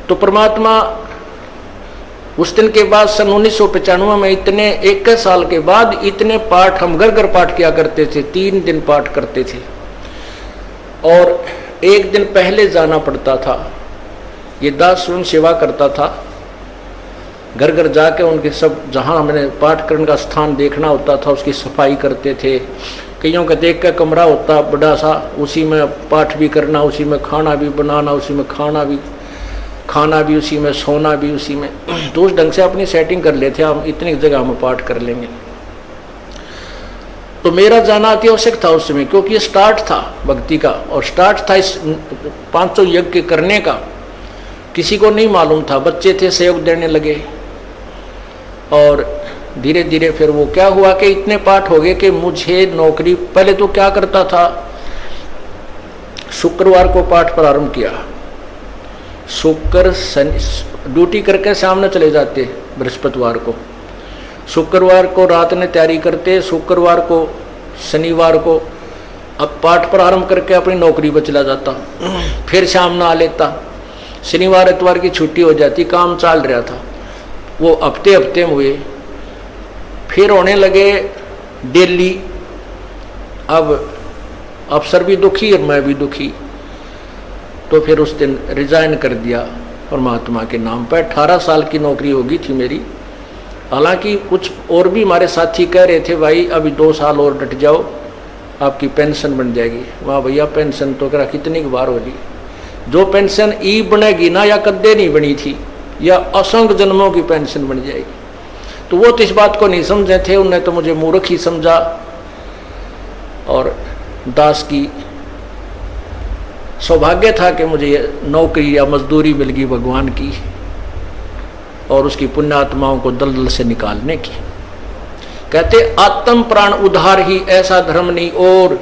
तो परमात्मा उस दिन के बाद सन 1995 में इतने 21 साल के बाद इतने पाठ हम घर घर पाठ किया करते थे, 3 दिन पाठ करते थे और 1 दिन पहले जाना पड़ता था। ये दास स्वयं सेवा करता था, घर घर जाके उनके सब जहाँ हमने पाठ करने का स्थान देखना होता था उसकी सफाई करते थे। कईयों का देख का कमरा होता बड़ा सा, उसी में पाठ भी करना, उसी में खाना भी बनाना, उसी में खाना भी उसी में, सोना भी उसी में। तो उस ढंग से अपनी सेटिंग कर लेते हम, इतनी जगह हम पाठ कर लेंगे। तो मेरा जाना अति आवश्यक था उस समय, क्योंकि ये स्टार्ट था भक्ति का और स्टार्ट था इस 500 यज्ञ करने का। किसी को नहीं मालूम था, बच्चे थे सहयोग देने लगे और धीरे धीरे फिर वो क्या हुआ कि इतने पाठ हो गए कि मुझे नौकरी, पहले तो क्या करता था, शुक्रवार को पाठ प्रारंभ किया, शुक्र शनि ड्यूटी करके सामने चले जाते बृहस्पतिवार को, शुक्रवार को रात में तैयारी करते, शुक्रवार को शनिवार को अब पाठ प्रारंभ करके अपनी नौकरी पर चला जाता, फिर शाम में आ लेता, शनिवार इतवार की छुट्टी हो जाती, काम चल रहा था। वो हफ्ते में हुए, फिर होने लगे डेली। अब अफसर भी दुखी और मैं भी दुखी, तो फिर उस दिन रिजाइन कर दिया परमात्मा के नाम पर। 18 साल की नौकरी होगी थी मेरी। हालांकि कुछ और भी हमारे साथी कह रहे थे भाई अभी 2 साल और डट जाओ आपकी पेंशन बन जाएगी। वाह भैया, पेंशन तो करा कितनी बार होगी, जो पेंशन ई बनेगी ना या कद्दे नहीं बनी थी, या असंख्य जन्मों की पेंशन बन जाएगी। तो वो तो इस बात को नहीं समझे थे, उन्हें तो मुझे मूर्ख ही समझा। और दास की सौभाग्य था कि मुझे नौकरी या मजदूरी मिल गई भगवान की और उसकी पुण्यात्माओं को दलदल से निकालने की। कहते आत्म प्राण उद्धार ही ऐसा धर्म नहीं और।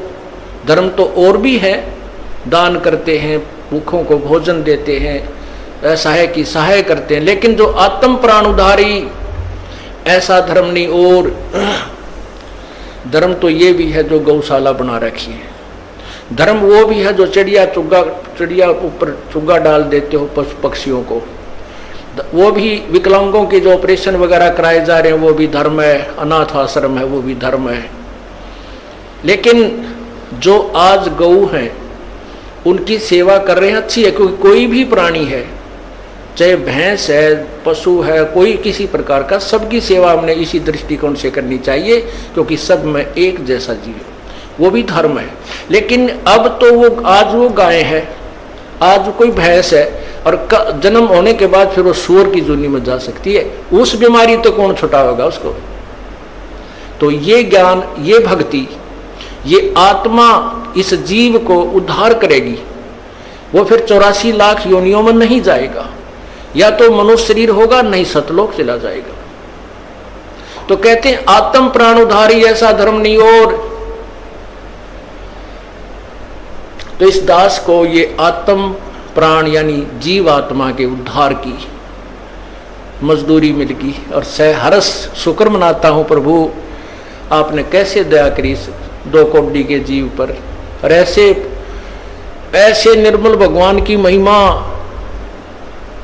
धर्म तो और भी है, दान करते हैं, भूखों को भोजन देते हैं, ऐसा है कि सहाय करते हैं, लेकिन जो आत्म प्राण उद्धारी ऐसा धर्म नहीं और। धर्म तो ये भी है जो गौशाला बना रखी है, धर्म वो भी है जो चिड़िया ऊपर चुग्गा डाल देते हो पशु पक्षियों को, वो भी विकलांगों के जो ऑपरेशन वगैरह कराए जा रहे हैं वो भी धर्म है, अनाथ आश्रम है वो भी धर्म है। लेकिन जो आज गौ हैं उनकी सेवा कर रहे हैं अच्छी है, क्योंकि कोई भी प्राणी है, चाहे भैंस है, पशु है, कोई किसी प्रकार का, सबकी सेवा हमने इसी दृष्टिकोण से करनी चाहिए, क्योंकि सब में एक जैसा जीव, वो भी धर्म है। लेकिन अब तो वो आज वो गाय है, आज कोई भैंस है और जन्म होने के बाद फिर वो सूअर की जूनी में जा सकती है, उस बीमारी तो कौन छुटाएगा उसको। तो ये ज्ञान, ये भक्ति, ये आत्मा इस जीव को उद्धार करेगी। वो फिर 84 लाख योनियों में नहीं जाएगा, या तो मनुष्य शरीर होगा, नहीं सतलोक चला जाएगा। तो कहते हैं आत्म प्राण उद्धारी ऐसा धर्म नहीं और। तो इस दास को ये आत्म प्राण यानी जीव आत्मा के उद्धार की मजदूरी मिल गई और हरस शुक्र मनाता हूं प्रभु, आपने कैसे दया करी 2 कोटि के जीव पर। और ऐसे निर्मल भगवान की महिमा,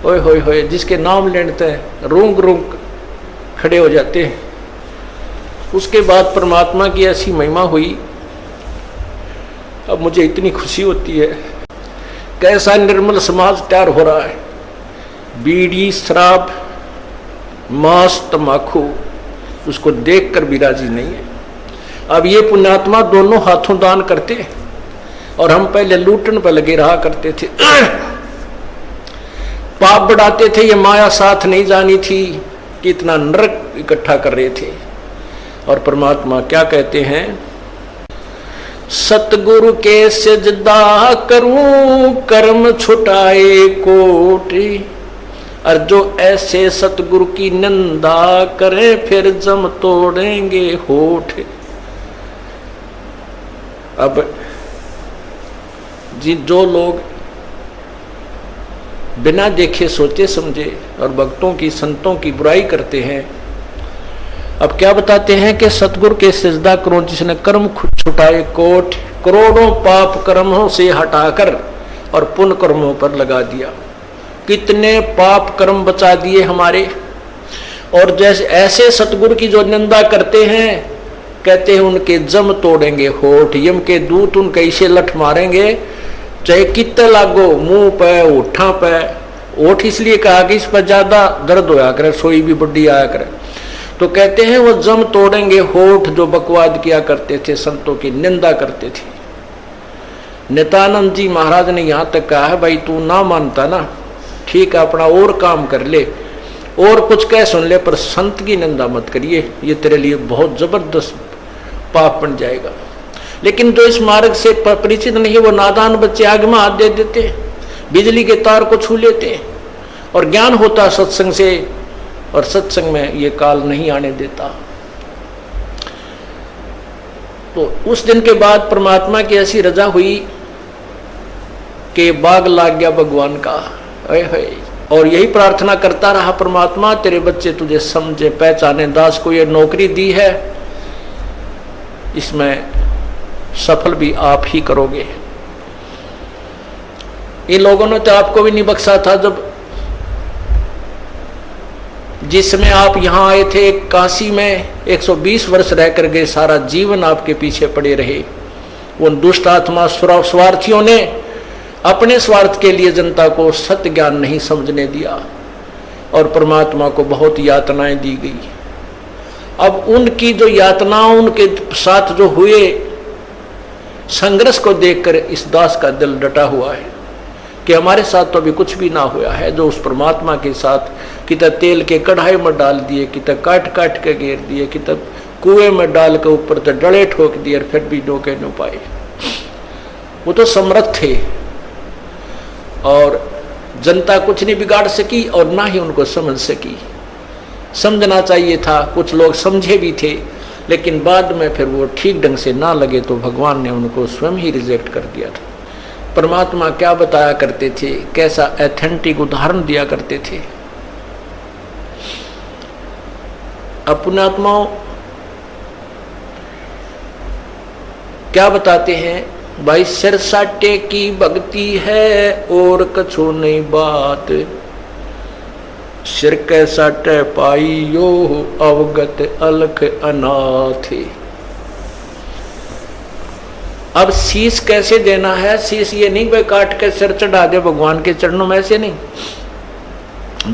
ओए होए होए, जिसके नाम लेते हैं रूंग रूंग खड़े हो जाते हैं। उसके बाद परमात्मा की ऐसी महिमा हुई, अब मुझे इतनी खुशी होती है। कैसा निर्मल समाज तैयार हो रहा है। बीड़ी, शराब, मांस, तम्बाकू, उसको देखकर भी राजी नहीं है। अब ये पुण्यात्मा दोनों हाथों दान करते हैं और हम पहले लूटन पर लगे रहा करते थे, पाप बढ़ाते थे। ये माया साथ नहीं जानी थी कि इतना नरक इकट्ठा कर रहे थे। और परमात्मा क्या कहते हैं, सतगुरु के सजदा करूं कर्म छुटाए कोटि, और जो ऐसे सतगुरु की निंदा करे फिर जम तोड़ेंगे होठ। अब जो लोग बिना देखे सोचे समझे और भक्तों की, संतों की बुराई करते हैं, अब क्या बताते हैं कि सतगुरु के सजदा करो जिसने कर्म छुटाए कोट, करोड़ों पाप कर्मों से हटाकर और पुण्य कर्मों पर लगा दिया। कितने पाप कर्म बचा दिए हमारे। और जैसे ऐसे सतगुरु की जो निंदा करते हैं, कहते हैं उनके जम तोड़ेंगे होठ, यम के दूत उनके ऐसे लठ मारेंगे, चाहे कितने लागो, मुंह पे, होठा पे। होठ इसलिए कहा कि इस पर ज्यादा दर्द होया करे, सोई भी बड्डी आया करे, तो कहते हैं वो जम तोड़ेंगे होठ जो बकवाद किया करते थे, संतों की निंदा करते थे। नित्यानंद जी महाराज ने यहां तक कहा है, भाई तू ना मानता ना, ठीक है अपना और काम कर ले और कुछ कह सुन ले, पर संत की निंदा मत करिए, ये तेरे लिए बहुत जबरदस्त पाप बन जाएगा। लेकिन जो इस मार्ग से परिचित नहीं है, वो नादान बच्चे आग में हाथ दे देते, बिजली के तार को छू लेते, और ज्ञान होता सत्संग से, और सत्संग में ये काल नहीं आने देता। तो उस दिन के बाद परमात्मा की ऐसी रजा हुई कि बाग लाग गया भगवान का, और यही प्रार्थना करता रहा, परमात्मा तेरे बच्चे तुझे समझे पहचाने, दास को ये नौकरी दी है, इसमें सफल भी आप ही करोगे। इन लोगों ने तो आपको भी नहीं बख्शा था, जब जिसमें आप यहां आए थे काशी में 120 वर्ष रह कर गए, सारा जीवन आपके पीछे पड़े रहे। उन दुष्ट आत्मा स्वार्थियों ने अपने स्वार्थ के लिए जनता को सत्य ज्ञान नहीं समझने दिया, और परमात्मा को बहुत यातनाएं दी गई। अब उनकी जो यातनाओं, उनके साथ जो हुए संघर्ष को देखकर इस दास का दिल डटा हुआ है कि हमारे साथ तो अभी कुछ भी ना हुआ है। जो उस परमात्मा के साथ कितना तेल के कढ़ाई में डाल दिए, कितना काट काट के घेर दिए, कितना कुएं में डाल के ऊपर तो डले ठोक दिए, और फिर भी डोके न पाए। वो तो समर्थ थे, और जनता कुछ नहीं बिगाड़ सकी और ना ही उनको समझ सकी। समझना चाहिए था, कुछ लोग समझे भी थे, लेकिन बाद में फिर वो ठीक ढंग से ना लगे तो भगवान ने उनको स्वयं ही रिजेक्ट कर दिया था। परमात्मा क्या बताया करते थे, कैसा एथेंटिक उदाहरण दिया करते थे। अपने आत्माओं क्या बताते हैं, भाई सिर साटे की भक्ति है और कछो नहीं बात, सिर के साटे पाइयो अवगत अलख अनाथ। अब शीश कैसे देना है, शीश ये नहीं भाई काट के सिर चढ़ा दे भगवान के चरणों में, ऐसे नहीं।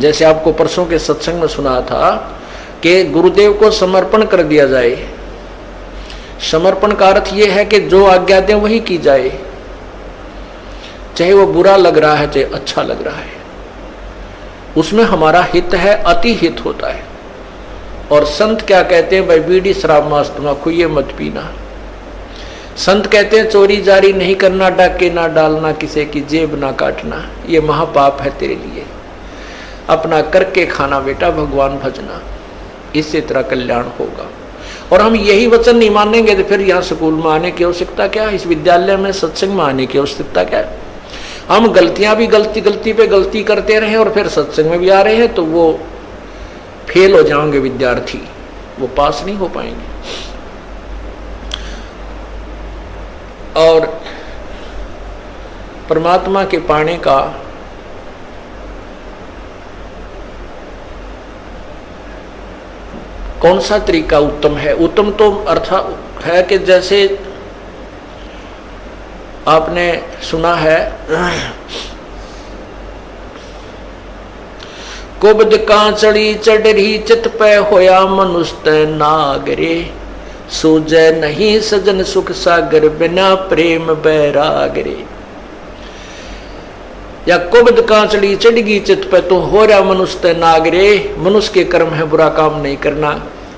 जैसे आपको परसों के सत्संग में सुना था कि गुरुदेव को समर्पण कर दिया जाए। समर्पण का अर्थ यह है कि जो आज्ञा दें वही की जाए, चाहे वो बुरा लग रहा है चाहे अच्छा लग रहा है, उसमें हमारा हित है, अति हित होता है। और संत क्या कहते हैं, भाई बीड़ी शराब मांस तम्बाकू ये मत पीना। संत कहते हैं चोरी जारी नहीं करना, डाके ना डालना, किसी की जेब ना काटना, ये महापाप है तेरे लिए। अपना करके खाना बेटा, भगवान भजना, इससे तेरा कल्याण होगा। और हम यही वचन नहीं मानेंगे तो फिर यहाँ स्कूल में आने की आवश्यकता क्या है, इस विद्यालय में सत्संग में आने की आवश्यकता क्या है। हम गलतियां भी गलती पे गलती करते रहे और फिर सत्संग में भी आ रहे हैं, तो वो फेल हो जाएंगे विद्यार्थी, वो पास नहीं हो पाएंगे। और परमात्मा के पाने का कौन सा तरीका उत्तम है? उत्तम तो अर्थ है कि जैसे आपने सुना है, कुबद कांचड़ी चढ़ी चित पे होया मनुष्य नागरे, सूझे नहीं सजन सुख सागर बिना प्रेम बैरागरे। या कुबद कांचड़ी चढ़गी चित पे तो हो रहा मनुष्य नागरे, मनुष्य के कर्म है बुरा काम नहीं करना,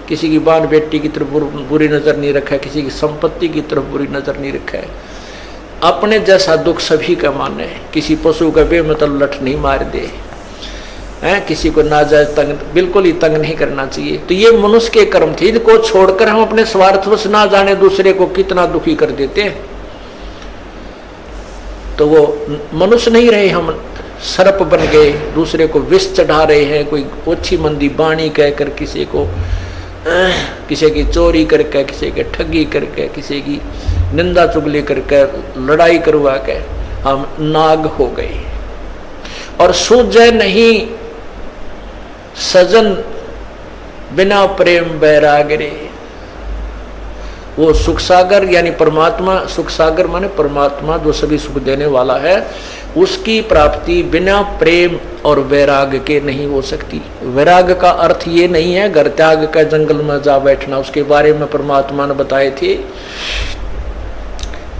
किसी की बाल बेटी की तरफ बुरी नजर नहीं रखा है, किसी की संपत्ति की तरफ बुरी नजर नहीं रखा है, अपने जैसा दुख सभी का माने, किसी पशु का बेमतलब लठ नहीं मार दे, किसी को नाजायज तंग बिल्कुल ही तंग नहीं करना चाहिए। तो ये मनुष्य के कर्म थे, इनको छोड़कर हम अपने स्वार्थवश ना जाने दूसरे को कितना दुखी कर देते हैं, तो वो मनुष्य नहीं रहे, हम सर्प बन गए, दूसरे को विष चढ़ा रहे हैं, कोई ओछी मंदी बाणी कहकर किसी को, किसी की चोरी करके, किसी के ठगी करके, किसी की निंदा चुगली करके, लड़ाई करवा के हम नाग हो गए। और सूझे नहीं सजन बिना प्रेम बैराग रे। वो सुख सागर यानी परमात्मा, सुख सागर माने परमात्मा जो सभी सुख देने वाला है, उसकी प्राप्ति बिना प्रेम और वैराग के नहीं हो सकती। वैराग का अर्थ ये नहीं है घर त्याग का जंगल में जा बैठना, उसके बारे में परमात्मा ने बताए थे।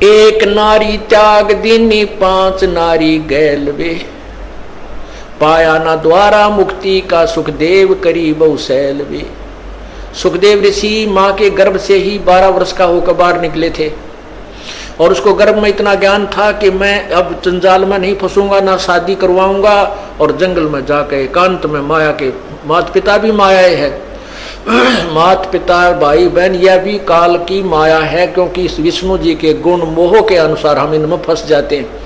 एक नारी त्याग दीनी 5 नारी गैल वे, पाया ना द्वारा मुक्ति का सुखदेव करी बहुशैल वे। सुखदेव ऋषि माँ के गर्भ से ही 12 वर्ष का होकर बाहर निकले थे और उसको गर्भ में इतना ज्ञान था कि मैं अब जंजाल में नहीं फंसूंगा, ना शादी करवाऊंगा, और जंगल में जाकर एकांत में माया के, माता पिता भी माया है, माता पिता भाई बहन यह भी काल की माया है, क्योंकि इस विष्णु जी के गुण मोह के अनुसार हम इनमें फंस जाते हैं।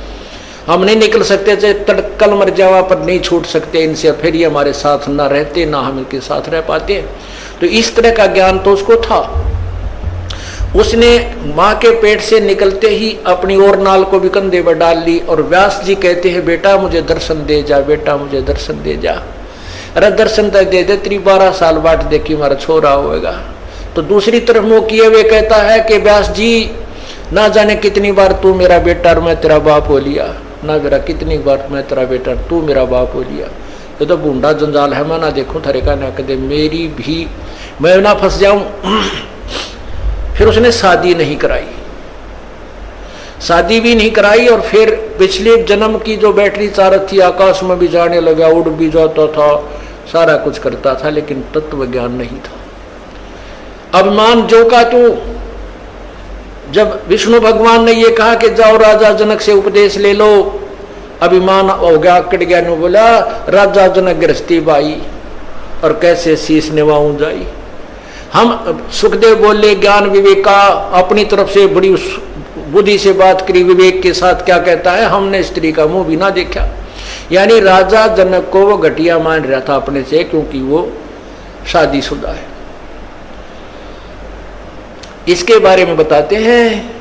हम नहीं निकल सकते, चाहे तड़कल मर जावा पर नहीं छूट सकते इनसे, फिर ये हमारे साथ ना रहते ना हम इनके साथ रह पाते। तो इस तरह का ज्ञान तो उसको था। उसने माँ के पेट से निकलते ही अपनी और नाल को भी कंधे पर डाल ली और व्यास जी कहते हैं बेटा मुझे दर्शन दे जा, बेटा मुझे दर्शन दे जा। अरे दर्शन तक दे दे, तेरी 12 साल बाट देखी हमारा छोरा होएगा। तो दूसरी तरफ मुँह किए हुए कहता है कि व्यास जी ना जाने कितनी बार तू मेरा बेटा और मैं तेरा बाप हो लिया, ना मेरा कितनी बार मैं तेरा बेटा तू मेरा बाप हो लिया। ये तो बूंदा जंजाल है, मैं ना देखूं थरे का ना कदे मेरी भी मैं ना फंस जाऊं। फिर उसने शादी नहीं कराई, शादी भी नहीं कराई, और फिर पिछले जन्म की जो बैटरी चार्ज थी आकाश में भी जाने लगा, उड़ भी जाता था, सारा कुछ करता था, लेकिन तत्व ज्ञान नहीं था। अभिमान जो का तू, जब विष्णु भगवान ने ये कहा कि जाओ राजा जनक से उपदेश ले लो, अभिमान हो गया, कट गया, ने बोला राजा जनक गृहस्थी बाई और कैसे शीश निभाऊं जाई। हम सुखदेव बोले ज्ञान विवेक का, अपनी तरफ से बड़ी बुद्धि से बात करी, विवेक के साथ क्या कहता है, हमने स्त्री का मुंह भी ना देखा। यानी राजा जनक को वो घटिया मान रहा था अपने से, क्योंकि वो शादीशुदा है। इसके बारे में बताते हैं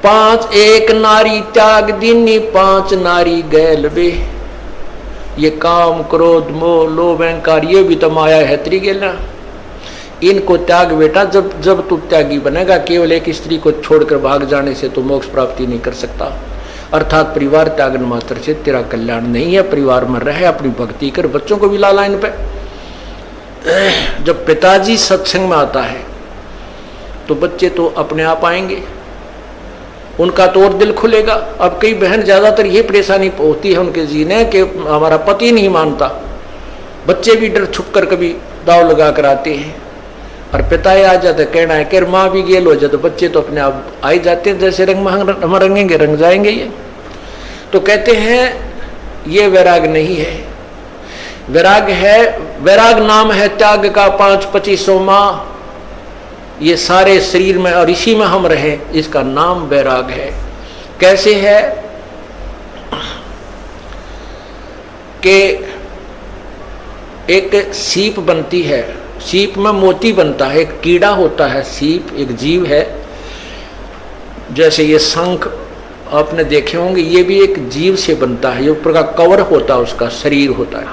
5 एक नारी त्याग दीनी 5 नारी गैल वे। ये काम क्रोध मोह लोभ अहंकार ये भी तो माया है त्रिगेला, इनको त्याग बेटा। जब तू त्यागी बनेगा, केवल एक स्त्री को छोड़कर भाग जाने से तो मोक्ष प्राप्ति नहीं कर सकता। अर्थात परिवार त्यागन मात्र से तेरा कल्याण नहीं है। परिवार में रहे, अपनी भक्ति कर, बच्चों को भी ला लाइन पे। जब पिताजी सत्संग में आता है तो बच्चे तो अपने आप आएंगे, उनका तो और दिल खुलेगा। अब कई बहन ज्यादातर ये परेशानी होती है उनके जीने कि हमारा पति नहीं मानता, बच्चे भी डर छुप कर कभी दाव लगा कर आते हैं, और पिता आ जाते कहना है कि माँ भी गेल हो जाए, तो बच्चे तो अपने आप आ ही जाते हैं, जैसे रंग हम रंगेंगे रंग जाएंगे ये। तो कहते हैं ये वैराग नहीं है, वैराग है, वैराग नाम है त्याग का 5-25 माह, ये सारे शरीर में और इसी में हम रहे, इसका नाम वैराग है। कैसे है कि एक सीप बनती है, सीप में मोती बनता है, एक कीड़ा होता है, सीप एक जीव है। जैसे ये शंख आपने देखे होंगे, ये भी एक जीव से बनता है, ये ऊपर का कवर होता है, उसका शरीर होता है।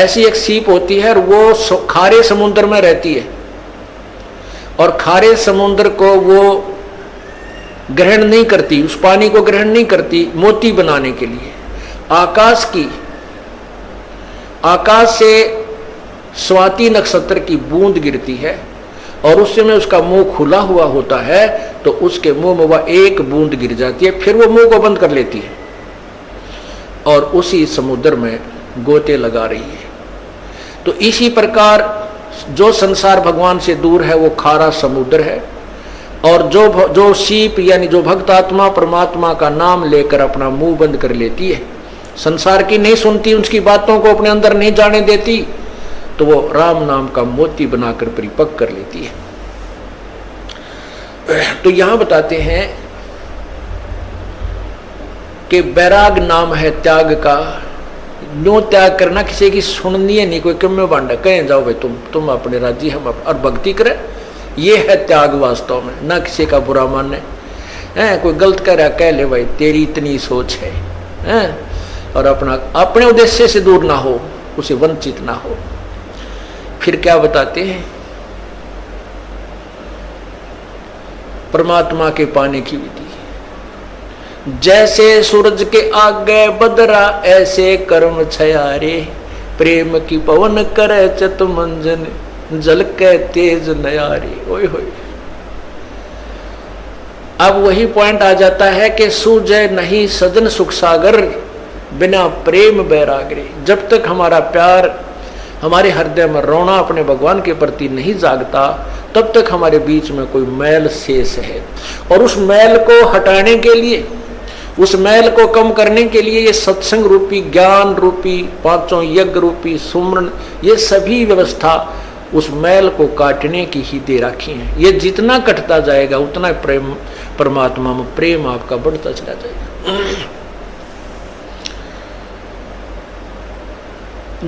ऐसी एक सीप होती है और वो खारे समुद्र में रहती है, और खारे समुद्र को वो ग्रहण नहीं करती, उस पानी को ग्रहण नहीं करती मोती बनाने के लिए। आकाश से स्वाति नक्षत्र की बूंद गिरती है और उस समय उसका मुंह खुला हुआ होता है, तो उसके मुंह में वह एक बूंद गिर जाती है, फिर वो मुंह को बंद कर लेती है और उसी समुद्र में गोते लगा रही है। तो इसी प्रकार जो संसार भगवान से दूर है वो खारा समुद्र है, और जो सीप यानी जो भक्त आत्मा परमात्मा का नाम लेकर अपना मुंह बंद कर लेती है, संसार की नहीं सुनती, उसकी बातों को अपने अंदर नहीं जाने देती, तो वो राम नाम का मोती बनाकर परिपक्व कर लेती है। तो यहां बताते हैं कि वैराग नाम है त्याग का। नो त्याग करना, किसी की सुननी है नहीं, कोई कम में बांटा कहें जाओ भाई तुम अपने राजी हम और भक्ति करें, ये है त्याग वास्तव में। ना किसी का बुरा माने, कोई गलत कह रहा कह ले भाई तेरी इतनी सोच है, और अपने उद्देश्य से दूर ना हो, उसे वंचित ना हो। फिर क्या बताते हैं, परमात्मा के पाने की विधि। जैसे सूरज के आगे बदरा ऐसे कर्म छयारे, प्रेम की पवन करे चत मंजन जल के तेज नयारे। ओए होए, अब वही पॉइंट आ जाता है कि सूझे नहीं सजन सुख सागर, बिना प्रेम बैरागरे। जब तक हमारा प्यार हमारे हृदय में रोना अपने भगवान के प्रति नहीं जागता, तब तक हमारे बीच में कोई मैल शेष है। और उस मैल को हटाने के लिए, उस मैल को कम करने के लिए ये सत्संग रूपी, ज्ञान रूपी, पांचों यज्ञ रूपी, सुमरन, ये सभी व्यवस्था उस मैल को काटने की ही दे रखी है। ये जितना कटता जाएगा उतना प्रेम, परमात्मा में प्रेम आपका बढ़ता चला जाएगा।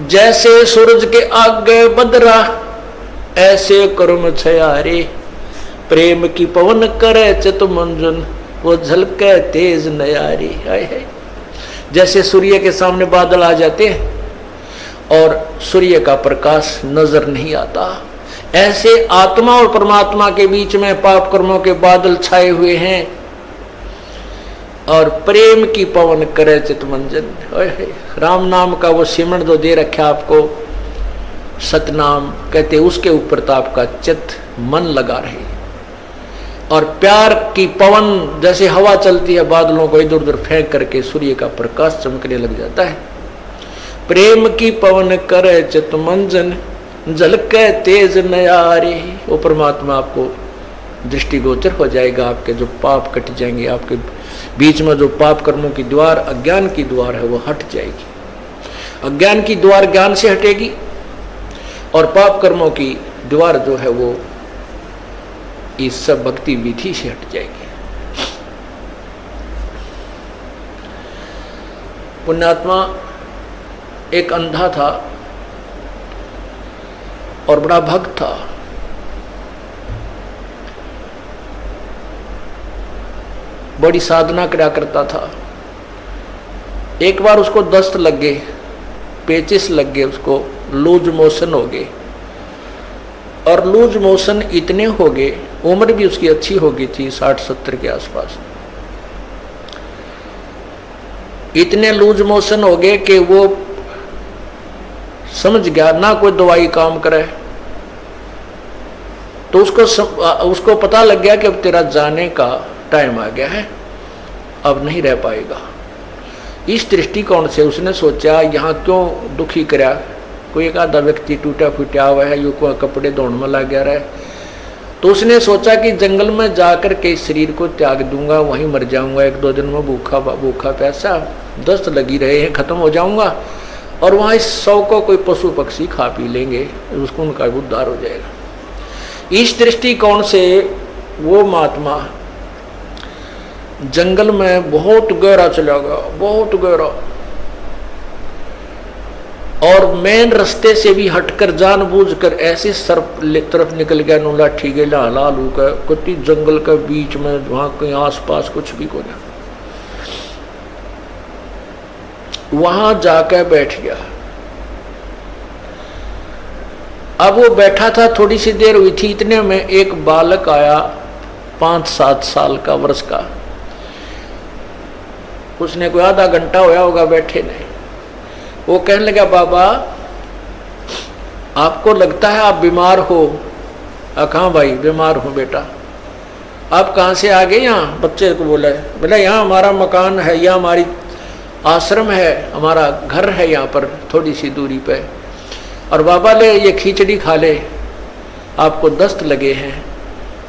जैसे सूरज के आगे बदरा ऐसे कर्म छयारे, प्रेम की पवन करे चित मंजन वो झलके तेज नयारी। है जैसे सूर्य के सामने बादल आ जाते हैं और सूर्य का प्रकाश नजर नहीं आता, ऐसे आत्मा और परमात्मा के बीच में पाप कर्मों के बादल छाए हुए हैं और प्रेम की पवन करे चितमंजन। राम नाम का वो सिमरन जो दे रखा आपको, सतनाम कहते, उसके ऊपर तो आपका चित मन लगा रहे। और प्यार की पवन जैसे हवा चलती है, बादलों को इधर उधर फेंक करके सूर्य का प्रकाश चमकने लग जाता है। प्रेम की पवन करे चितमंजन झलके तेज नयारे, वो परमात्मा आपको दृष्टिगोचर हो जाएगा। आपके जो पाप कट जाएंगे, आपके बीच में जो पाप कर्मों की द्वार, अज्ञान की द्वार है, वो हट जाएगी। अज्ञान की द्वार ज्ञान से हटेगी और पाप कर्मों की द्वार जो है वो इस सब भक्ति विधि से हट जाएगी। पुण्यात्मा एक अंधा था और बड़ा भक्त था। बड़ी साधना करा करता था। एक बार उसको दस्त लग गए, पेचिस लग गए, उसको लूज मोशन हो गए। और लूज मोशन इतने हो गए, उम्र भी उसकी अच्छी हो गई थी, 60-70 के आसपास। इतने लूज मोशन हो गए कि वो समझ गया ना कोई दवाई काम करे। तो उसको पता लग गया कि अब तेरा जाने का टाइम आ गया है, अब नहीं रह पाएगा। इस दृष्टिकोण से उसने सोचा यहाँ क्यों दुखी करा, कोई एक आधा व्यक्ति टूटा फूटा हुआ है, यो कपड़े धोने में लग गया रहा है। तो उसने सोचा कि जंगल में जाकर के इस शरीर को त्याग दूंगा, वहीं मर जाऊंगा, 1-2 दिन में भूखा प्यासा, दस्त लगी रहे हैं, खत्म हो जाऊंगा और वहाँ इस 100 को कोई पशु पक्षी खा पी लेंगे, उसको उनका उद्धार हो जाएगा। इस दृष्टिकोण से वो महात्मा जंगल में बहुत गहरा चला गया, बहुत गहरा, और मेन रास्ते से भी हटकर जानबूझकर ऐसे सर्प तरफ निकल गया, नो लाठी के लालू का कुत्ती जंगल के बीच में, वहां कहीं आसपास कुछ भी कोई, वहां जाकर बैठ गया। अब वो बैठा था, थोड़ी सी देर हुई थी, इतने में एक बालक आया 5-7 साल का, वर्ष का। उसने कोई आधा घंटा होया होगा बैठे ने। वो कहने लगा, बाबा आपको लगता है आप बीमार हो? कहाँ भाई, बीमार हूँ बेटा। आप कहाँ से आ गए? यहाँ बच्चे को बोला, बोला यहाँ हमारा मकान है, यहाँ हमारी आश्रम है, हमारा घर है यहाँ पर थोड़ी सी दूरी पे। और बाबा ले ये खिचड़ी खा ले, आपको दस्त लगे हैं,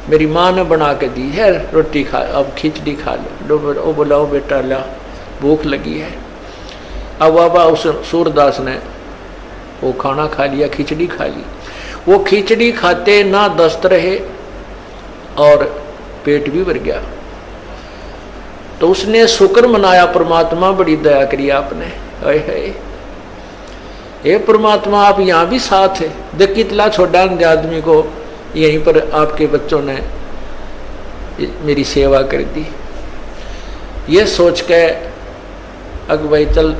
मेरी माँ ने बना के दी है, रोटी खा, अब खिचड़ी खा ले। वो बोला, ओ बेटा ला, भूख लगी है। अब बाबा उस सूरदास ने वो खाना खा लिया, खिचड़ी खा ली। वो खिचड़ी खाते ना दस्त रहे और पेट भी भर गया। तो उसने शुक्र मनाया, परमात्मा बड़ी दया करी आपने, हे परमात्मा आप यहाँ भी साथ है। देख कितना छोटा आदमी को यहीं पर आपके बच्चों ने मेरी सेवा कर दी। ये सोच के अग भाई चल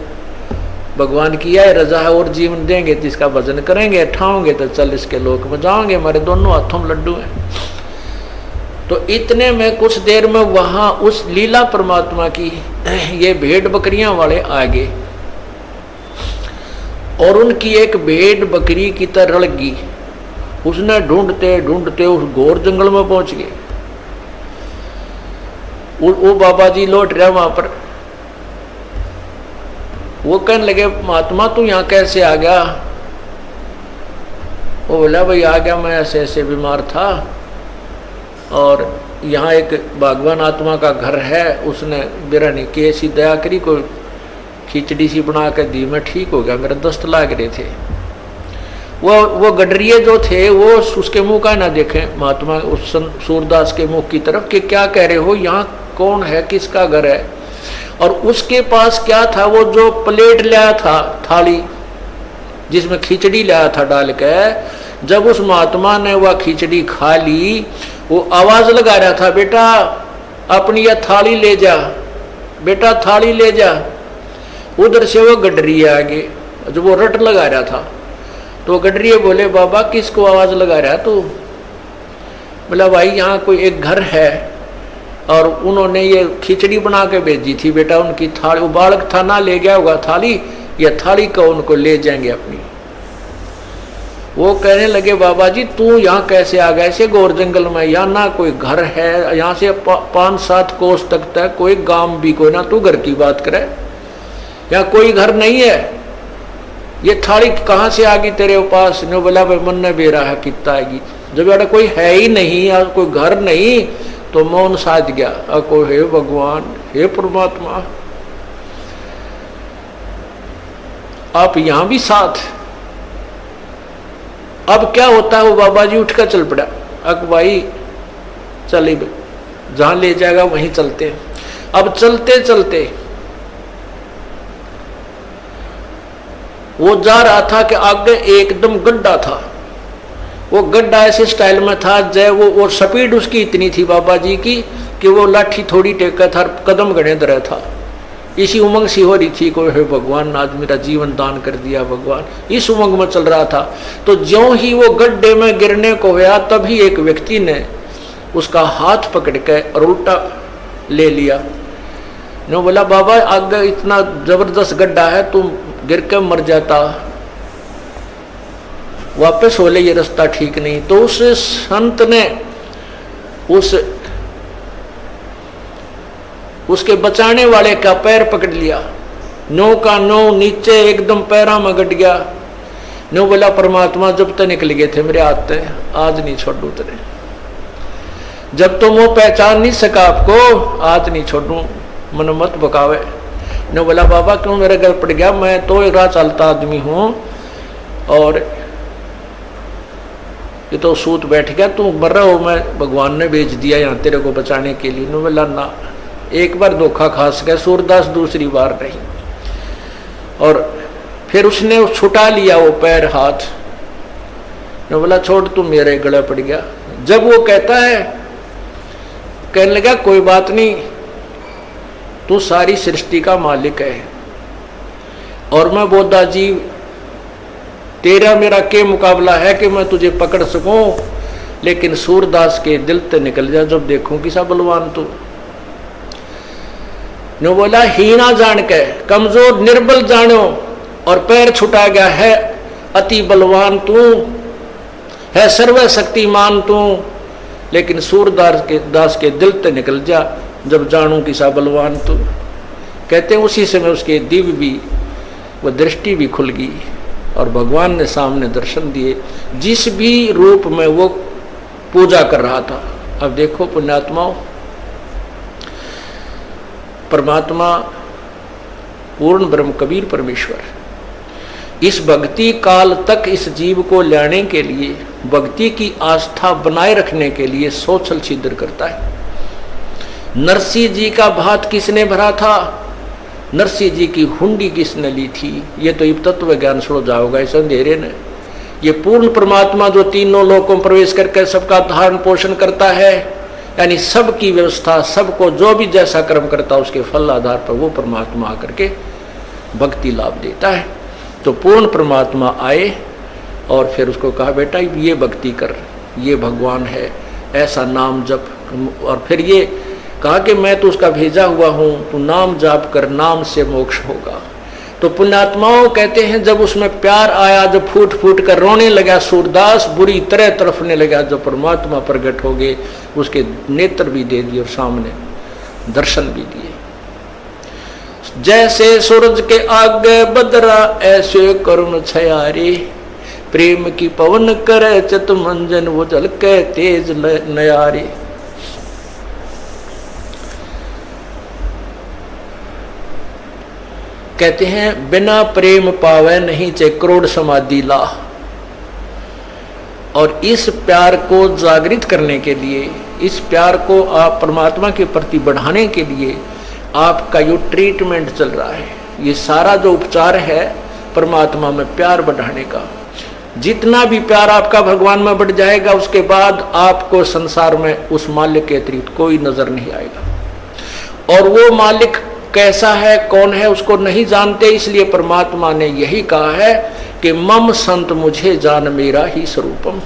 भगवान की यह रजा है, और जीवन देंगे तो इसका भजन करेंगे, ठाओगे तो चल इसके लोक में जाओगे, हमारे दोनों हाथों में लड्डू हैं। तो इतने में कुछ देर में वहां उस लीला परमात्मा की ये भेड़ बकरियां वाले आ गए, और उनकी एक भेड़ बकरी की तरह लगी। उसने ढूंढते ढूंढते उस घोर जंगल में पहुंच गए। वो बाबा जी लौट रहा वहां पर, वो कहने लगे महात्मा तू यहाँ कैसे आ गया? वो बोला भाई आ गया, मैं ऐसे ऐसे बीमार था और यहाँ एक भगवान आत्मा का घर है, उसने मेरा नहीं की ऐसी दया करी, कोई खिचड़ी सी बना कर दी, मैं ठीक हो गया, मेरे दस्त लाग रहे थे। वो गडरिये जो थे वो उसके मुंह का ना देखें महात्मा उस सूरदास के मुंह की तरफ कि क्या कह रहे हो, यहाँ कौन है, किसका घर है? और उसके पास क्या था, वो जो प्लेट लाया था, थाली जिसमें खिचड़ी लाया था डाल के, जब उस महात्मा ने वह खिचड़ी खा ली, वो आवाज लगा रहा था बेटा अपनी यह थाली ले जा, बेटा थाली ले जा। उधर से वो गडरिये आ गए, जब वो रट लगा रहा था तो गडरिये बोले बाबा किसको आवाज लगा रहा तू? बोला भाई यहाँ कोई एक घर है और उन्होंने ये खिचड़ी बना के भेजी थी बेटा, उनकी थाली, वो बालक था ना ले गया होगा थाली, ये थाली को उनको ले जाएंगे अपनी। वो कहने लगे बाबा जी तू यहाँ कैसे आ गया ऐसे घोर जंगल में? यहाँ ना कोई घर है, यहाँ से 5-7 कोस तक तक कोई गांव भी कोई ना, तू घर की बात करे, यहाँ कोई घर नहीं है, ये थाली कहाँ से आ गई तेरे पास? ने बोला भाई मन ने बेरा है कितना आएगी, जब यार कोई है ही नहीं और कोई घर नहीं तो मौन साध गया। अको हे भगवान, हे परमात्मा आप यहां भी साथ। अब क्या होता है, वो बाबा जी उठकर चल पड़ा, अक भाई चले जहां ले जाएगा वहीं चलते हैं। अब चलते चलते वो जा रहा था कि आगे एकदम गड्ढा था, वो गड्ढा ऐसे स्टाइल में था जय वो स्पीड उसकी इतनी थी बाबा जी की कि वो लाठी थोड़ी टेका था, कदम गणे दर था। इसी उमंग सी हो रही थी, कोई हे भगवान आज मेरा जीवन दान कर दिया भगवान, इस उमंग में चल रहा था। तो ज्यों ही वो गड्ढे में गिरने को हुआ तभी एक व्यक्ति ने उसका हाथ पकड़ के और उल्टा ले लिया। ने बोला बाबा आगे इतना जबरदस्त गड्ढा है, तुम गिर के मर जाता, वापस हो ले, ये रास्ता ठीक नहीं। तो उस संत ने उसके बचाने वाले का पैर पकड़ लिया, नो का नो नीचे एकदम पैरा में गट गया। नो बोला परमात्मा जब तक निकल गए थे मेरे हाथ से, आज नहीं छोड़ू तेरे, जब तुम वो पहचान नहीं सका आपको आज नहीं छोड़ू, मन मत बकावे। ने बोला बाबा क्यों मेरे गल पड़ गया, मैं तो एक राह चलता आदमी हूं और ये तो सूत बैठ गया, तू मर रहा हो, मैं भगवान ने भेज दिया यहाँ तेरे को बचाने के लिए। ने बोला ना, एक बार धोखा खास गया सूरदास, दूसरी बार नहीं। और फिर उसने छुटा लिया वो पैर हाथ। ने बोला छोड़ तू मेरे गले पड़ गया। जब वो कहता है, कहने लगा कोई बात नहीं, तू सारी सृष्टि का मालिक है और मैं बोधा जी तेरा मेरा के मुकाबला है कि मैं तुझे पकड़ सकूं, लेकिन सूरदास के दिल ते निकल जा जब देखूं किसा बलवान तू। ने बोला हीना जान के कमजोर निर्बल जानो और पैर छुटा गया है, अति बलवान तू है, सर्वशक्तिमान तू, लेकिन सूरदास के दिल ते निकल जा जब जानू किसा बलवान तू। कहते हैं उसी समय उसके दिव्य भी वो दृष्टि भी खुल गई और भगवान ने सामने दर्शन दिए, जिस भी रूप में वो पूजा कर रहा था। अब देखो पुण्यात्माओं, परमात्मा पूर्ण ब्रह्म कबीर परमेश्वर इस भक्ति काल तक इस जीव को लाने के लिए, भक्ति की आस्था बनाए रखने के लिए सोचल छिद्र करता है। नरसिंह जी का भात किसने भरा था, नरसिंह जी की हुंडी किसने ली थी, ये तो तत्व ज्ञान सुनो जाओगा इस अंधेरे ने। ये पूर्ण परमात्मा जो तीनों लोकों में प्रवेश करके सबका धारण पोषण करता है, यानी सबकी व्यवस्था, सबको जो भी जैसा कर्म करता उसके फल आधार पर वो परमात्मा आकर के भक्ति लाभ देता है। तो पूर्ण परमात्मा आए और फिर उसको कहा बेटा ये भक्ति कर, ये भगवान है, ऐसा नाम जप। और फिर ये कहा कि मैं तो उसका भेजा हुआ हूँ, तू नाम जाप कर, नाम से मोक्ष होगा। तो पुण्यात्माओं कहते हैं जब उसमें प्यार आया, जब फूट फूट कर रोने लगा सूरदास, बुरी तरह तरफने लगा, जब परमात्मा प्रकट हो गए, उसके नेत्र भी दे दिए और सामने दर्शन भी दिए। जैसे सूरज के आगे बदरा ऐसे करुण छयारे, प्रेम की पवन करे चित मंजन वो झलके तेज नयारे। कहते हैं बिना प्रेम पावे नहीं चे करोड़ समाधि ला। और इस प्यार को जागृत करने के लिए, इस प्यार को आप परमात्मा के प्रति बढ़ाने के लिए आपका जो ट्रीटमेंट चल रहा है, ये सारा जो उपचार है परमात्मा में प्यार बढ़ाने का। जितना भी प्यार आपका भगवान में बढ़ जाएगा, उसके बाद आपको संसार में उस मालिक के अतिरिक्त कोई नजर नहीं आएगा। और वो मालिक कैसा है, कौन है, उसको नहीं जानते। इसलिए परमात्मा ने यही कहा है कि मम संत मुझे जान मेरा ही स्वरूपम।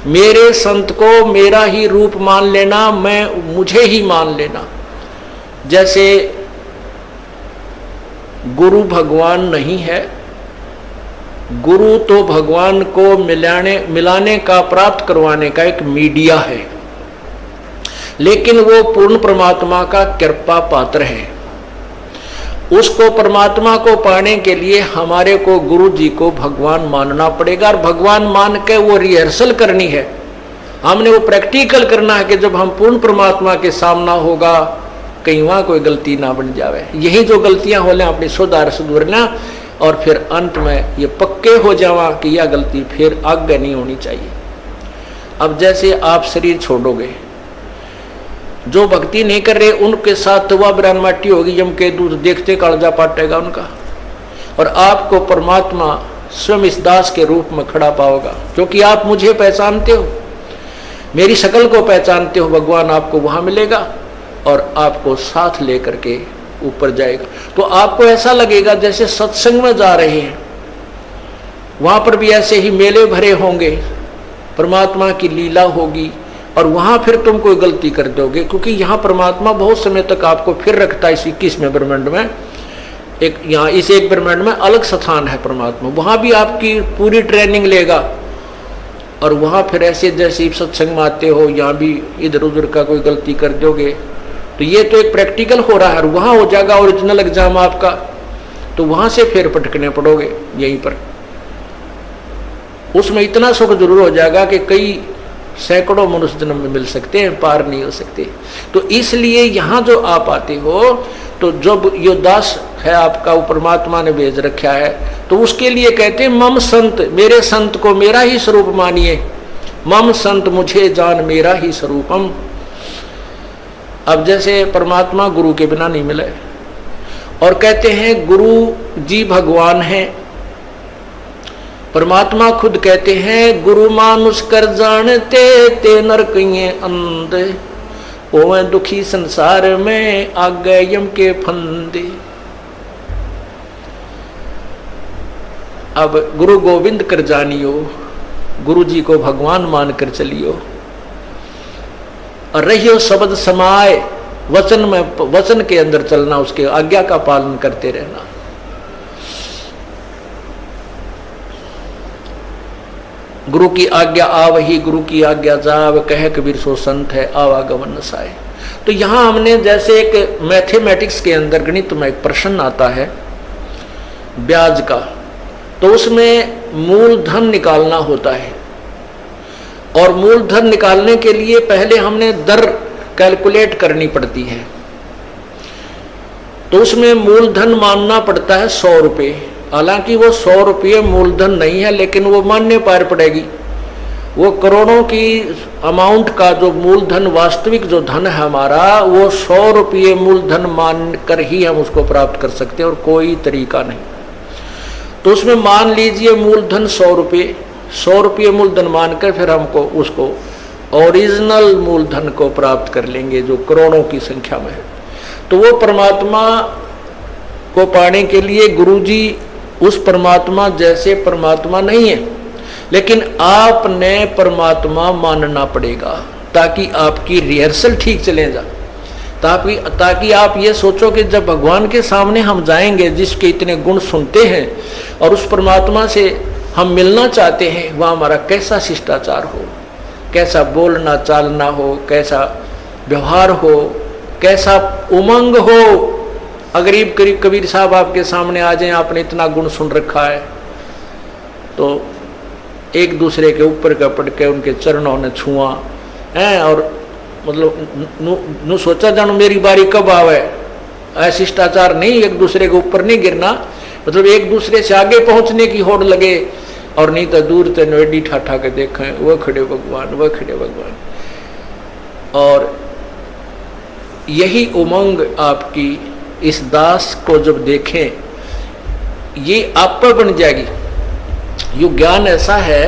मेरे संत को मेरा ही रूप मान लेना, मैं मुझे ही मान लेना। जैसे गुरु भगवान नहीं है, गुरु तो भगवान को मिलाने का, प्राप्त करवाने का एक मीडिया है, लेकिन वो पूर्ण परमात्मा का कृपा पात्र है। उसको परमात्मा को पाने के लिए हमारे को गुरु जी को भगवान मानना पड़ेगा। और भगवान मान के वो रिहर्सल करनी है, हमने वो प्रैक्टिकल करना है कि जब हम पूर्ण परमात्मा के सामना होगा कहीं वहां कोई गलती ना बन जावे। यही जो गलतियां हो लें अपनी सुधारना, और फिर अंत में ये पक्के हो जावा कि यह गलती फिर आगे नहीं होनी चाहिए। अब जैसे आप शरीर छोड़ोगे, जो भक्ति नहीं कर रहे उनके साथ तो वह ब्राह्मण माटी होगी, जम के दूध देखते कालजा पाटेगा उनका। और आपको परमात्मा स्वयं इस दास के रूप में खड़ा पाओगा, क्योंकि आप मुझे पहचानते हो, मेरी शक्ल को पहचानते हो। भगवान आपको वहां मिलेगा और आपको साथ लेकर के ऊपर जाएगा। तो आपको ऐसा लगेगा जैसे सत्संग में जा रहे हैं। वहां पर भी ऐसे ही मेले भरे होंगे, परमात्मा की लीला होगी, और वहां फिर तुम कोई गलती कर दोगे, क्योंकि यहाँ परमात्मा बहुत समय तक आपको फिर रखता है। इस 21वें ब्रह्मांड में एक, यहाँ इस एक ब्रह्मांड में अलग स्थान है परमात्मा, वहां भी आपकी पूरी ट्रेनिंग लेगा। और वहां फिर ऐसे जैसे सत्संग में आते हो, यहाँ भी इधर उधर का कोई गलती कर दोगे तो ये तो एक प्रैक्टिकल हो रहा है, और वहां हो जाएगा ओरिजिनल एग्जाम आपका, तो वहां से फिर पटकने पड़ोगे यहीं पर। उसमें इतना सुख जरूर हो जाएगा कि कई सैकड़ों मनुष्य जन्म में मिल सकते हैं, पार नहीं हो सकते। तो इसलिए यहाँ जो आप आते हो, तो जब यो दास है आपका, वो परमात्मा ने भेज रखा है, तो उसके लिए कहते हैं मम संत, मेरे संत को मेरा ही स्वरूप मानिए। मम संत मुझे जान मेरा ही स्वरूपम। अब जैसे परमात्मा गुरु के बिना नहीं मिले, और कहते हैं गुरु जी भगवान है। परमात्मा खुद कहते हैं गुरु मानुष कर जानते ते नरकिये अंधे, ओवे दुखी संसार में आ गए यम के फंदे। अब गुरु गोविंद कर जानियो, गुरु जी को भगवान मानकर चलियो, और रहियो शब्द समाए, वचन में, वचन के अंदर चलना, उसके आज्ञा का पालन करते रहना। गुरु की आज्ञा आवही, गुरु की आज्ञा जाव, कह कबीर सो संत है आवागमन नसाए। तो यहां हमने जैसे एक मैथमेटिक्स के अंदर गणित में एक प्रश्न आता है ब्याज का, तो उसमें मूलधन निकालना होता है, और मूलधन निकालने के लिए पहले हमने दर कैलकुलेट करनी पड़ती है। तो उसमें मूलधन मानना पड़ता है 100 रुपये। हालांकि वो 100 रुपये मूलधन नहीं है, लेकिन वो मान्य पार पड़ेगी। वो करोड़ों की अमाउंट का जो मूलधन, वास्तविक जो धन है हमारा, वो 100 रुपये मूलधन मान कर ही हम उसको प्राप्त कर सकते हैं, और कोई तरीका नहीं। तो उसमें मान लीजिए मूलधन 100 रुपये, 100 रुपये मूलधन मानकर फिर हमको उसको ओरिजिनल मूलधन को प्राप्त कर लेंगे जो करोड़ों की संख्या में है। तो वो परमात्मा को पाने के लिए गुरुजी उस परमात्मा जैसे परमात्मा नहीं है, लेकिन आपने परमात्मा मानना पड़ेगा ताकि आपकी रिहर्सल ठीक चले जा, ताकि आप ये सोचो कि जब भगवान के सामने हम जाएंगे जिसके इतने गुण सुनते हैं और उस परमात्मा से हम मिलना चाहते हैं, वह हमारा कैसा शिष्टाचार हो, कैसा बोलना चालना हो, कैसा व्यवहार हो, कैसा उमंग हो। अगरीब करीब कबीर साहब आपके सामने आ जाएं, आपने इतना गुण सुन रखा है, तो एक दूसरे के ऊपर का पड़ के उनके चरणों ने छुआ है और मतलब नु सोचा जानो मेरी बारी कब आवे। ऐसा शिष्टाचार नहीं, एक दूसरे के ऊपर नहीं गिरना, मतलब एक दूसरे से आगे पहुंचने की होड़ लगे, और नहीं तो दूर से नोएडी ठाठा के देखें वह खड़े भगवान, वह खड़े भगवान। और यही उमंग आपकी इस दास को जब देखें, ये आप पर बन जाएगी। यो ज्ञान ऐसा है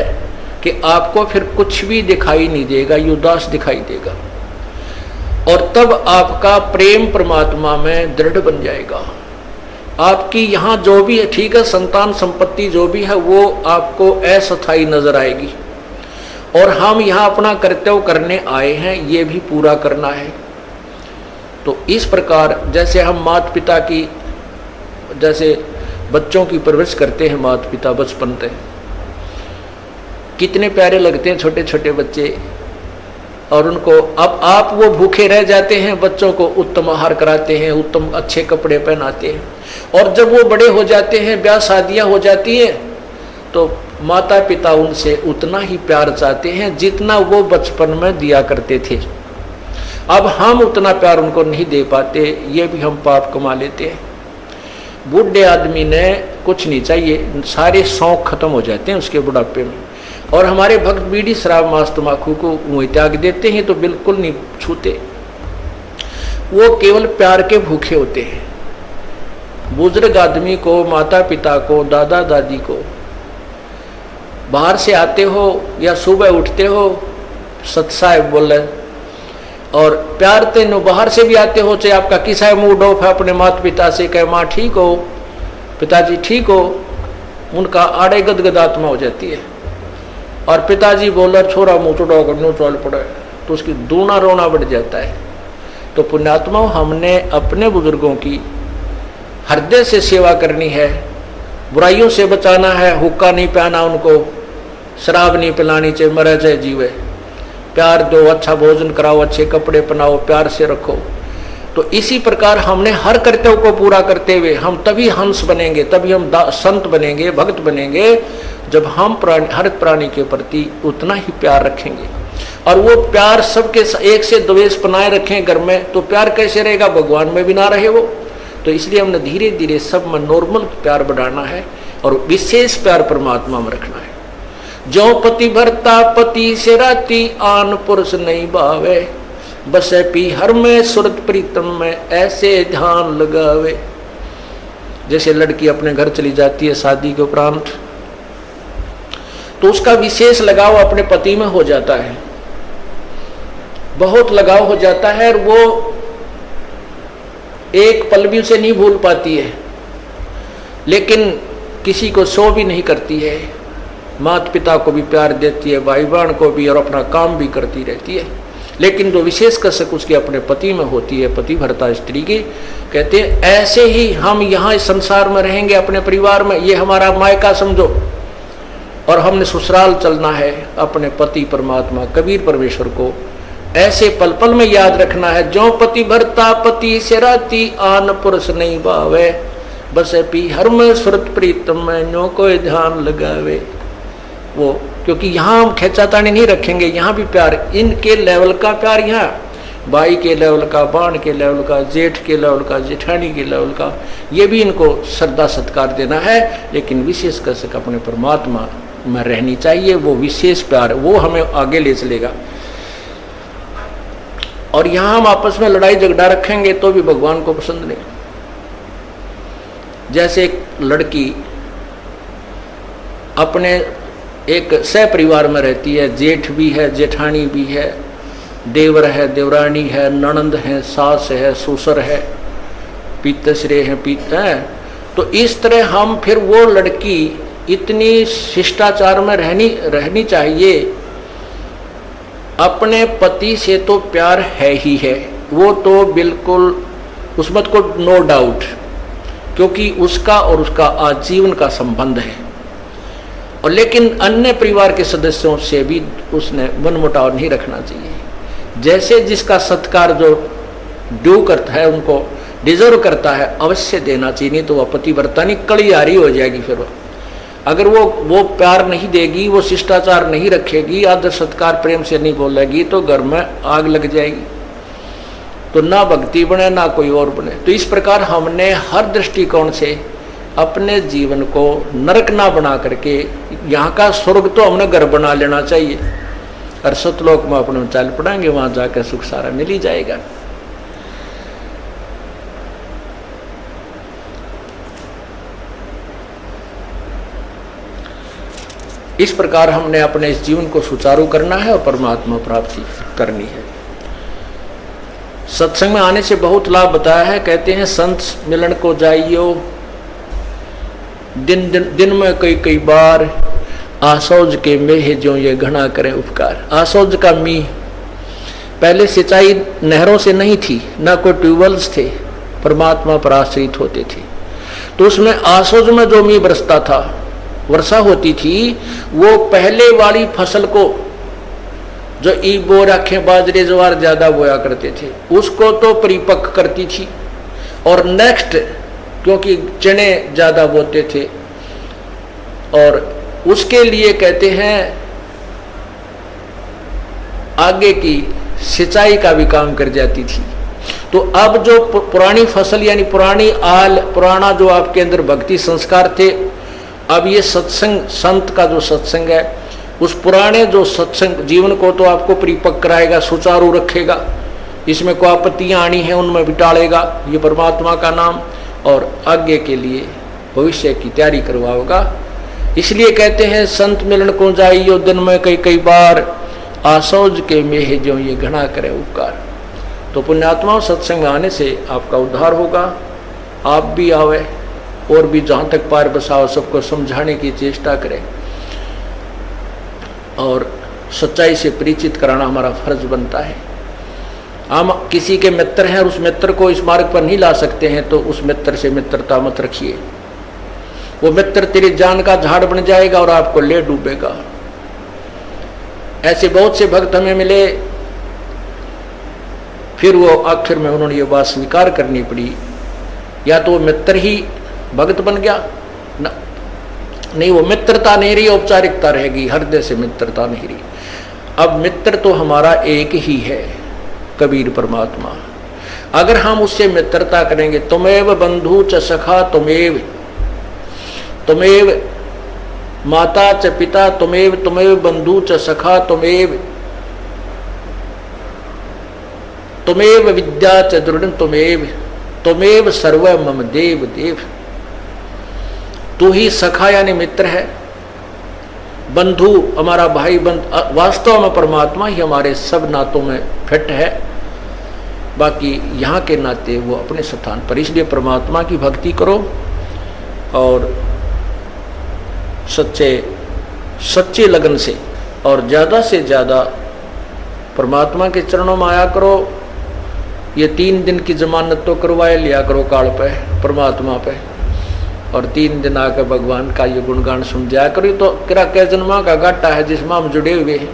कि आपको फिर कुछ भी दिखाई नहीं देगा, यो दास दिखाई देगा, और तब आपका प्रेम परमात्मा में दृढ़ बन जाएगा। आपकी यहाँ जो भी है, ठीक है, संतान संपत्ति जो भी है वो आपको अस्थायी नजर आएगी, और हम यहाँ अपना कर्तव्य करने आए हैं, ये भी पूरा करना है। तो इस प्रकार जैसे हम माता पिता की, जैसे बच्चों की परवरिश करते हैं माता पिता बचपन से, कितने प्यारे लगते हैं छोटे छोटे बच्चे, और उनको अब आप वो भूखे रह जाते हैं, बच्चों को उत्तम आहार कराते हैं, उत्तम अच्छे कपड़े पहनाते हैं, और जब वो बड़े हो जाते हैं, ब्याह शादियां हो जाती हैं, तो माता पिता उनसे उतना ही प्यार चाहते हैं जितना वो बचपन में दिया करते थे। अब हम उतना प्यार उनको नहीं दे पाते, ये भी हम पाप कमा लेते हैं। बूढ़े आदमी ने कुछ नहीं चाहिए, सारे शौक खत्म हो जाते हैं उसके बुढ़ापे में, और हमारे भक्त बीड़ी शराब मांस तम्बाकू को मुँह त्याग देते हैं तो बिल्कुल नहीं छूते, वो केवल प्यार के भूखे होते हैं। बुजुर्ग आदमी को, माता पिता को, दादा दादी को, बाहर से आते हो या सुबह उठते हो, सत साहेब बोले, और प्यार तेनो बाहर से भी आते हो, चाहे आपका किसा मूड ऑफ है अपने माता पिता से, कहे माँ ठीक हो, पिताजी ठीक हो, उनका आड़े गदगद आत्मा हो जाती है। और पिताजी बोला छोरा मुँह चुड़ाओ करनो चल पड़े, तो उसकी दूना रोना बढ़ जाता है। तो पुण्यात्मा, हमने अपने बुजुर्गों की हृदय से सेवा करनी है, बुराइयों से बचाना है, हुक्का नहीं पहना उनको, शराब नहीं पिलानी, चाहे मरे चाहे जीवे, प्यार दो, अच्छा भोजन कराओ, अच्छे कपड़े पहनाओ, प्यार से रखो। तो इसी प्रकार हमने हर कर्तव्य को पूरा करते हुए हम तभी हंस बनेंगे, तभी हम संत बनेंगे, भक्त बनेंगे, जब हम हर प्राणी के प्रति उतना ही प्यार रखेंगे। और वो प्यार सबके एक से द्वेष बनाए रखें घर में, तो प्यार कैसे रहेगा, भगवान में भी ना रहे वो। तो इसलिए हमने धीरे धीरे सब में नॉर्मल प्यार बढ़ाना है और विशेष प्यार परमात्मा में रखना है। जो पति भरता पति से राती, आन पुरुष नहीं भावे, बसे पी हर में सुरत प्रीतम में, ऐसे ध्यान लगावे। जैसे लड़की अपने घर चली जाती है शादी के उपरांत, तो उसका विशेष लगाव अपने पति में हो जाता है, बहुत लगाव हो जाता है, और वो एक पल भी उसे नहीं भूल पाती है, लेकिन किसी को सो भी नहीं करती है, माता पिता को भी प्यार देती है, भाई बहन को भी, और अपना काम भी करती रहती है। लेकिन जो विशेष कसक उसके अपने पति में होती है, पति भरता स्त्री की। कहते हैं ऐसे ही हम यहाँ इस संसार में रहेंगे, अपने परिवार में, ये हमारा मायका समझो, और हमने ससुराल चलना है अपने पति परमात्मा कबीर परमेश्वर को ऐसे पल पल में याद रखना है। जो पति भरता पति से राती, आन पुरुष नहीं भावे, बसे पी हर में सुरत प्रीतम में, नो कोई ध्यान लगावे। वो क्योंकि यहाँ हम खेचातानी नहीं रखेंगे, यहाँ भी प्यार, इनके लेवल का प्यार, यहाँ भाई के लेवल का, बाण के लेवल का, जेठ के लेवल का, जेठानी के लेवल का, ये भी इनको श्रद्धा सत्कार देना है। लेकिन विशेष कर सक अपने परमात्मा में रहनी चाहिए, वो विशेष प्यार, वो हमें आगे ले चलेगा। और यहाँ हम आपस में लड़ाई झगड़ा रखेंगे तो भी भगवान को पसंद नहीं। जैसे एक लड़की अपने एक सह परिवार में रहती है, जेठ भी है, जेठानी भी है, देवर है, देवरानी है, ननंद है, सास है, ससुर है, पितश्रे हैं, तो इस तरह हम फिर वो लड़की इतनी शिष्टाचार में रहनी चाहिए। अपने पति से तो प्यार है ही है, वो तो बिल्कुल उसमें को नो डाउट, क्योंकि उसका और उसका आजीवन का संबंध है। और लेकिन अन्य परिवार के सदस्यों से भी उसने मनमुटाव नहीं रखना चाहिए। जैसे जिसका सत्कार जो ड्यू करता है, उनको डिजर्व करता है, अवश्य देना चाहिए, नहीं तो वह पतिव्रता नहीं कलियारी हो जाएगी। फिर अगर वो प्यार नहीं देगी, वो शिष्टाचार नहीं रखेगी, आदर सत्कार प्रेम से नहीं बोलेगी, तो घर में आग लग जाएगी, तो ना भक्ति बने ना कोई और बने। तो इस प्रकार हमने हर दृष्टिकोण से अपने जीवन को नरक ना बना करके यहाँ का स्वर्ग तो हमने घर बना लेना चाहिए, और सतलोक में अपने चल पड़ेंगे, वहां जाकर सुख सारा मिल ही जाएगा। इस प्रकार हमने अपने इस जीवन को सुचारू करना है और परमात्मा प्राप्ति करनी है। सत्संग में आने से बहुत लाभ बताया है। कहते हैं संत मिलन को जाइयो, दिन में कई बार, आसौज के मेह जो ये घना करें उपकार। आसौज का मी पहले सिंचाई नहरों से नहीं थी, ना कोई ट्यूबवेल्स थे, परमात्मा पर आश्रित होते थे। तो उसमें आसौज में जो मी बरसता था, वर्षा होती थी, वो पहले वाली फसल को जो ईबो राखें बाजरे ज्वार ज्यादा बोया करते थे, उसको तो परिपक्व करती थी। और नेक्स्ट, क्योंकि चने ज्यादा बोते थे, और उसके लिए कहते हैं आगे की सिंचाई का भी काम कर जाती थी। तो अब जो पुरानी फसल यानी पुरानी आल, पुराना जो आपके अंदर भक्ति संस्कार थे, अब ये सत्संग, संत का जो सत्संग है, उस पुराने जो सत्संग जीवन को तो आपको परिपक्व कराएगा, सुचारू रखेगा, इसमें कोई आपत्तियां आनी है उनमें बिटालेगा ये परमात्मा का नाम, और आगे के लिए भविष्य की तैयारी करवाओगा। इसलिए कहते हैं संत मिलन को जाइयो, दिन में कई बार, आसौज के मेह जो ये घना करे उपकार। तो पुण्यात्माओं, सत्संग में आने से आपका उद्धार होगा। आप भी आवे और भी जहाँ तक पार बसाओ सबको समझाने की चेष्टा करें, और सच्चाई से परिचित कराना हमारा फर्ज बनता है। हम किसी के मित्र हैं और उस मित्र को इस मार्ग पर नहीं ला सकते हैं, तो उस मित्र से मित्रता मत रखिए। वो मित्र तेरी जान का झाड़ बन जाएगा और आपको ले डूबेगा। ऐसे बहुत से भक्त हमें मिले, फिर वो आखिर में उन्होंने ये बात स्वीकार करनी पड़ी, या तो वो मित्र ही भक्त बन गया ना, नहीं, वो मित्रता नहीं रही, औपचारिकता रहेगी, हृदय से मित्रता नहीं रही। अब मित्र तो हमारा एक ही है, कबीर परमात्मा। अगर हम उससे मित्रता करेंगे, तुमेव बंधु च सखा तुमेव, तुमेव माता च पिता तुमेव, तुमेव बंधु च सखा तुमेव, तुमेव विद्या च दृढ़ तुमेव, तुमेव सर्व मम देव देव। तू ही सखा यानी मित्र है, बंधु हमारा भाई बंध, वास्तव में परमात्मा ही हमारे सब नातों में फिट है, बाकी यहाँ के नाते वो अपने स्थान पर। इसलिए परमात्मा की भक्ति करो और सच्चे लगन से और ज़्यादा से ज़्यादा परमात्मा के चरणों में आया करो। ये 3 दिन की जमानत तो करवाए लिया करो काल पे, परमात्मा पे, और 3 दिन आकर भगवान का ये गुणगान सुन जाया करो। तो किरा के जन्मा का घाटा है जिसमें हम जुड़े हुए हैं।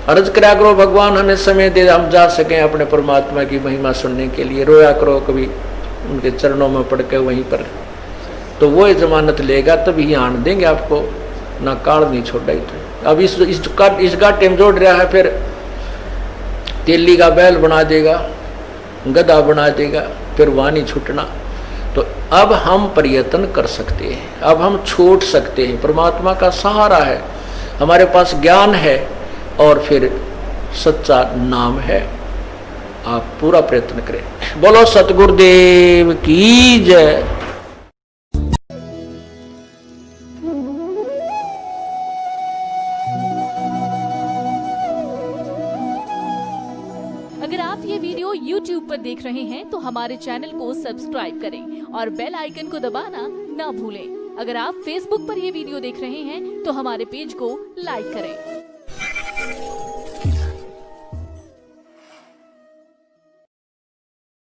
अर्ज करा करो भगवान हमें समय दे, हम जा सकें अपने परमात्मा की महिमा सुनने के लिए। रोया करो कभी उनके चरणों में पड़ के वहीं पर, तो वो ये जमानत लेगा तभी आन देंगे आपको, ना काल नहीं छोड़ा। तो अब इसका टेम जोड़ रहा है, फिर तेली का बैल बना देगा, गधा बना देगा, फिर वहाँ नहीं छूटना। तो अब हम प्रयत्न कर सकते हैं, अब हम छूट सकते हैं। परमात्मा का सहारा है, हमारे पास ज्ञान है और फिर सच्चा नाम है। आप पूरा प्रयत्न करें। बोलो सतगुरुदेव की जय। अगर आप ये वीडियो YouTube पर देख रहे हैं तो हमारे चैनल को सब्सक्राइब करें और बेल आइकन को दबाना ना भूलें। अगर आप Facebook पर ये वीडियो देख रहे हैं तो हमारे पेज को लाइक करें।